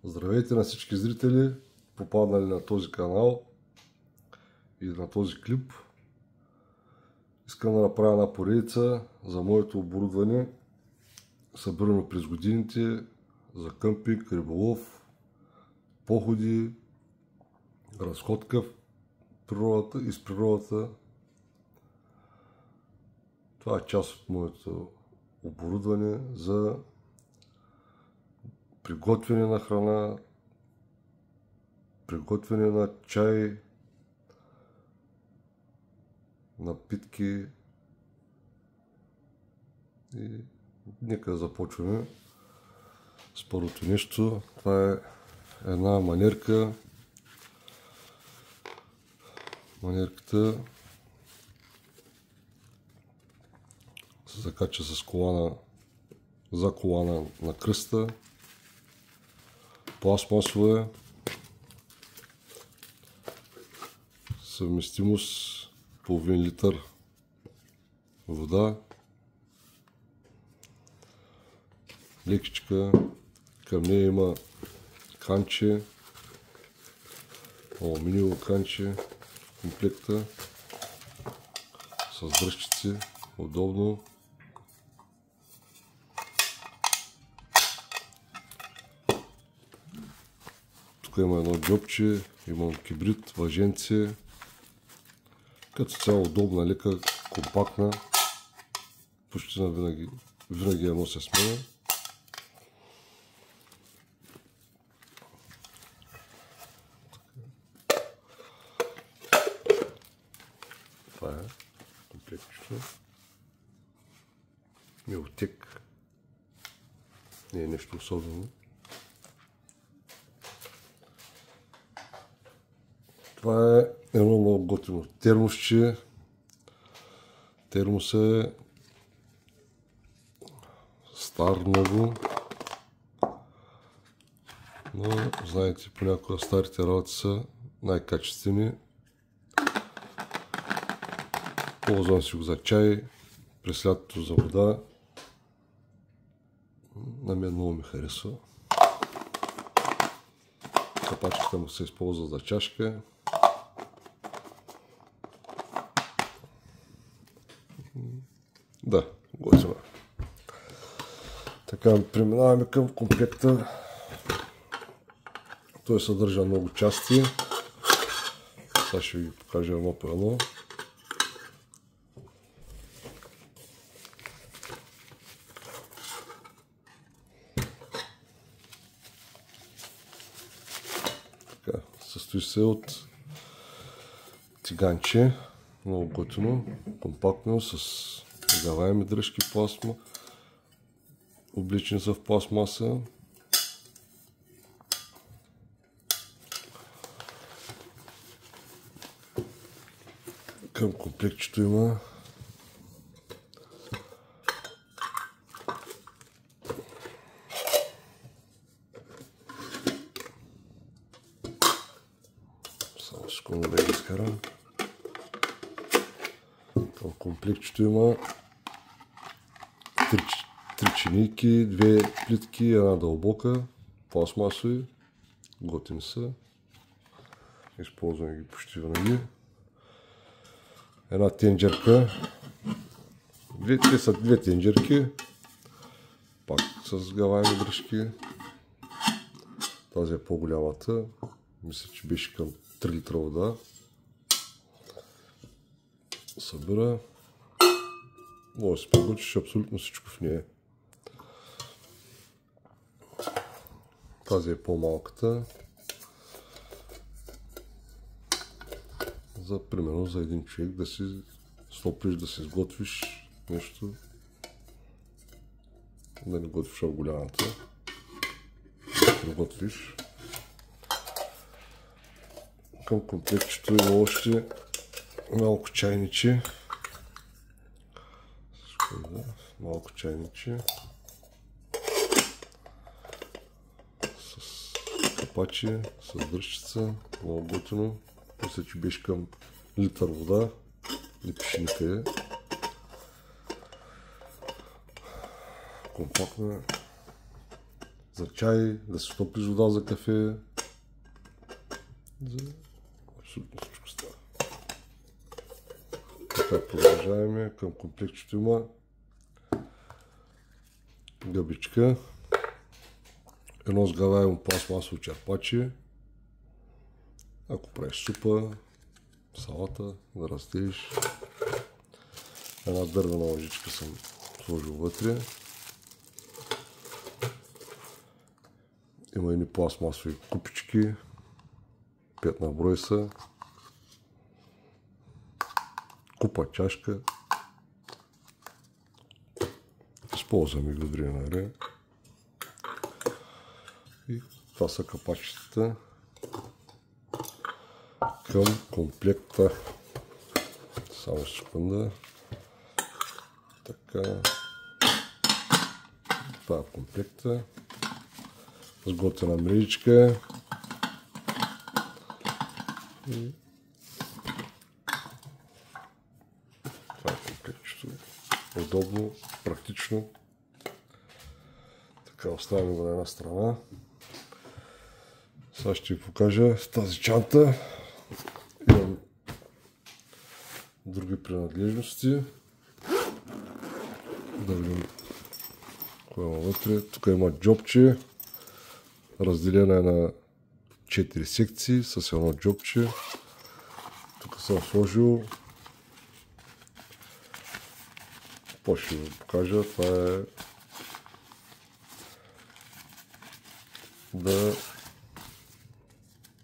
Здравейте на всички зрители, попаднали на този канал и на този клип. Искам да направя една поредица за моето оборудване, събирано през годините за къмпинг, риболов, походи, разходка в природата и с природата. Това е част от моето оборудване за приготвяне на храна, приготвяне на чай, напитки. И нека да започваме с първото нещо. Това е една манерка. Манерката се закача с колана, за колана на кръста. Пластмасова е. Съвместимост половин литър вода. Лекичка. Към нея има канче. Алуминиево канче в комплекта. С дръжчици. Удобно. Тук има едно джобче, имам кибрид, въженце. Като цяло удобна, лека, компактна. Почти на винаги едно се сменя. Това е комплектчето. Милтек. Не е нещо особено. Това е едно много готино термосче. Термос е стар много, но знаете, понякога старите работи са най-качествени. Ползвам си го за чай, през лятото за вода. На мен много ми харесва. Капачката му се използва за чашка. Да, готино. Така, преминаваме към комплекта. Той съдържа много части. Сега ще ви покажа едно по едно. Така, състои се от тиганче. Много готино, компактно, с загаваеми дръжки пластма, обличани са в пластмаса. Към комплектчето има само секунда да ги изкарам. Към комплектчето има 3 чинийки, 2 плитки, една дълбока, пластмасови, готини са. Използвам ги почти винаги. Една тенджерка. Те са 2 тенджерки. Пак с гаваеми дръжки. Тази е по-голямата. Мисля, че беше към 3 литра вода. Събира. Може да се приготвиш абсолютно всичко в нея. Тази е по-малката. Примерно за един човек да си стоплиш, да си сготвиш нещо. Да не готвиш в голямата. Да приготвиш. Към комплектчето има още малко чайниче. Малко чайниче. С капачи, с дръжчица. Много готино. Мисля, че беше към литър вода. Не пише никъде. Компактна. за чай, да си топлиш вода за кафе. Абсолютно всичко става. Така продължаваме. Към комплектчето има гъбичка, едно сгъваемо пластмасово черпаче, ако правиш супа, салата, да разделиш. Една дървена лъжичка съм сложил вътре. Има едни пластмасови купички, 5 на брой са. Купа чашка. Използваме ги добре наред. И това са капачетата към комплекта. Само секунда. Така. Това е комплекта. Сготвена мрежичка. И това е комплектчето. Удобно, практично. Така, оставяме го на една страна. Сега ще ви покажа с тази чанта. Имам други принадлежности. Да видим кое има вътре. Тук има джобче. Разделена е на 4 секции с едно джобче. Тук съм сложил. Ще ви покажа. Това е да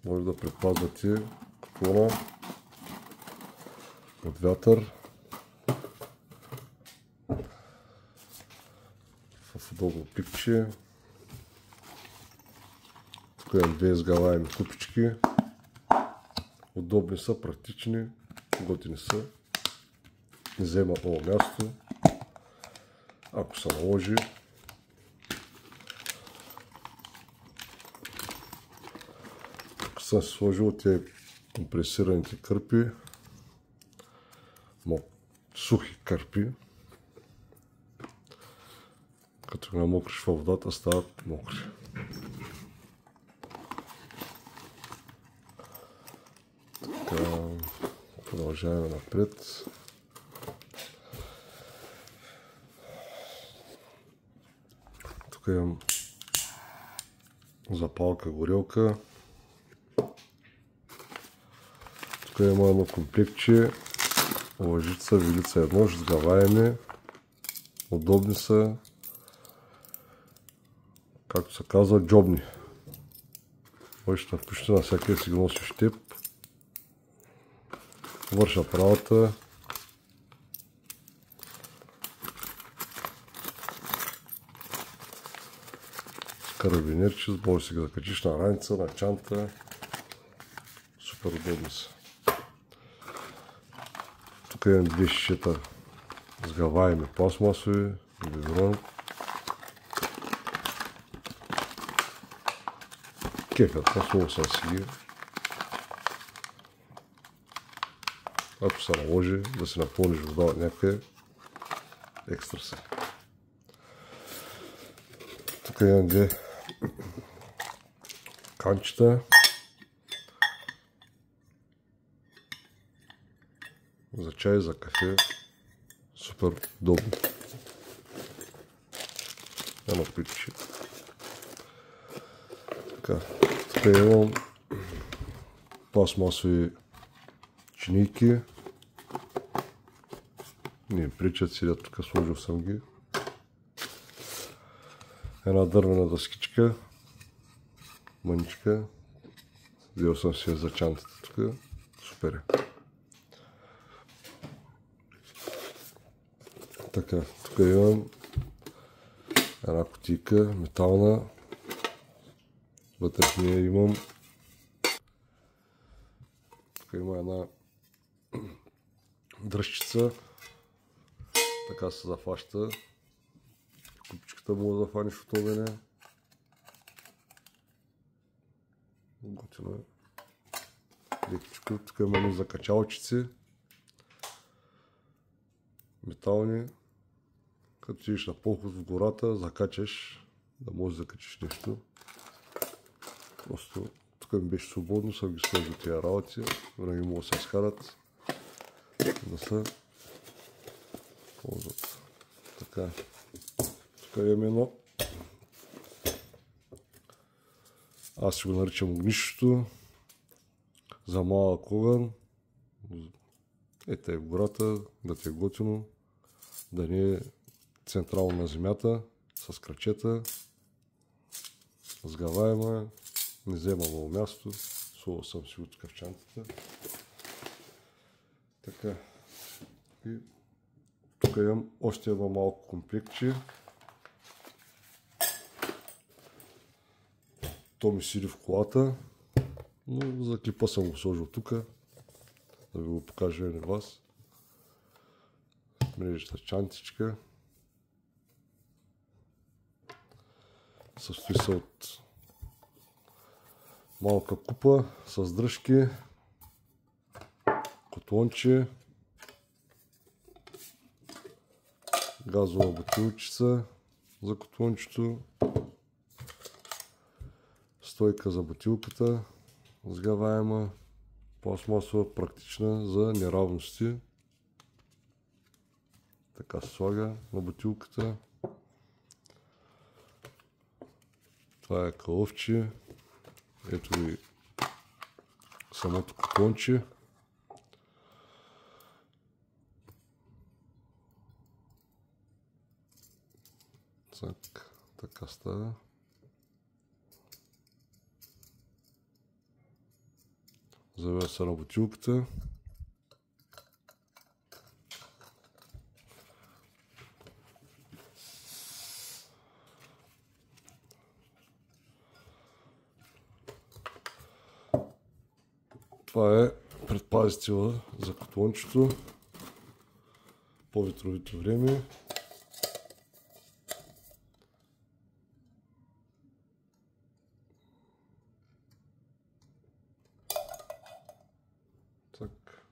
може да предпазвате котлона от вятър в удобно пикче. Тук имам 2 изгъваеми купички. Удобни са, практични, готини са. Не вземат много място. Ако се наложи. Тук съм сложил тези компресираните кърпи. Сухи кърпи. Като ги намокриш във водата, стават мокри. Така, продължаваме напред. Тук имам запалка, горелка. Тук има едно комплектче. Лъжица, вилица едно, сгъваеми. Удобни са. Както се казва, джобни. Можеш да включиш на всякъде си ги носиш теб. Вършат работа. Карабинерче, може да си ги закачиш на раница, на чанта. Супер удобни са. Тук имам 2 шишета сгъваеми пластмасови, биберон. Кефят, много съм си ги. Ако се наложи да си напълниш вода от някъде, екстра са. Тук имам 2 канчета. За чай, за кафе. Супер удобно. Едно пиче. Така, тук имам пластмасови чинийки. Не причат, седят тук, сложил съм ги. Една дървена дъскичка. Мъничка. Взел съм си за чантата тук. Супер е. Така, тук имам една кутийка, метална. Вътре в нея имам. Тук има една дръжчица. Така се зафаща. Купичката може да фаниш от огъня. Готино е. Лекичко. Тук има закачалчици. Метални. Като идеш на поход в гората, закачаш да можеш да качиш нещо. Просто тук ми беше свободно, съм ги сложил тия работи, винаги могат да се изкарат, да се ползват. Така, тук имаме едно, аз си го наричам огнището, за малък огън. Ето е в гората, да ти е готино, да не е централно на земята, с крачета, сгъваема, не взема много място, сложил съм си го тук в чантата. Така, и тук имам още едно малко комплектче. То ми сиди в колата, но за клипа съм го сложил тук, да ви го покажа и на вас. Мрежата чантичка. Състои се от малка купа с дръжки, котлонче, газова бутилчица за котлончето, стойка за бутилката, сгъваема, пластмасова, практична за неравности. Така се слага на бутилката. Това е калъвче. Ето и самото котлонче. Така става. Завея се на бутилката. Това е предпазителя за котлончето по ветровито време. Так.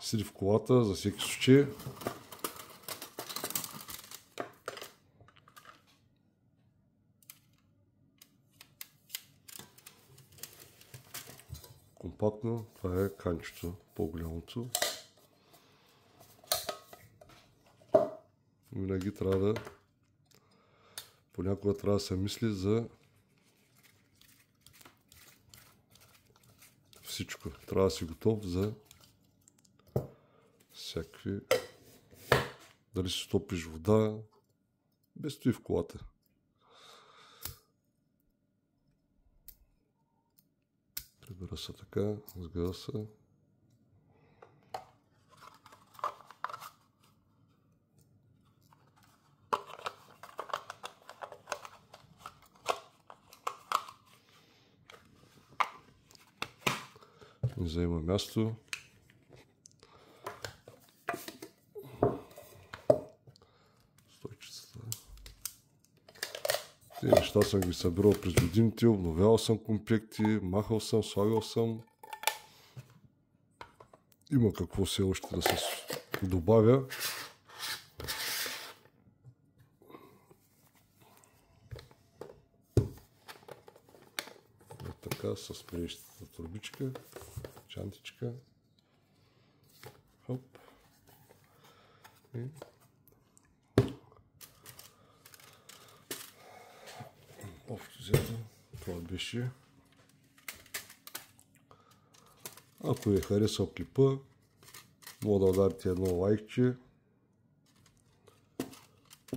Седи в колата за всеки случай. Компактно, това е канчето, по-голямото. Винаги трябва да, понякога трябва да се мисли за всичко. Трябва да си готов за всякакви, дали си топиш вода, без стои в колата. Прибира се така, сгъва се. Не заема място. Тези неща съм ги събирал през годините, обновявал съм комплекти, махал съм, слагал съм. Има какво все още да се добавя. Така, с мрежещата турбичка, чантичка. Хоп. И общо взето, това беше. Ако ви е харесал клипа, мога да ударите едно лайкче.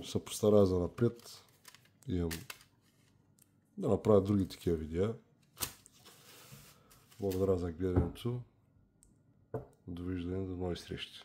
Ще се постарая за напред. Имам да направя други такива видеа. Благодаря за гледането. Довиждане, до нови срещи.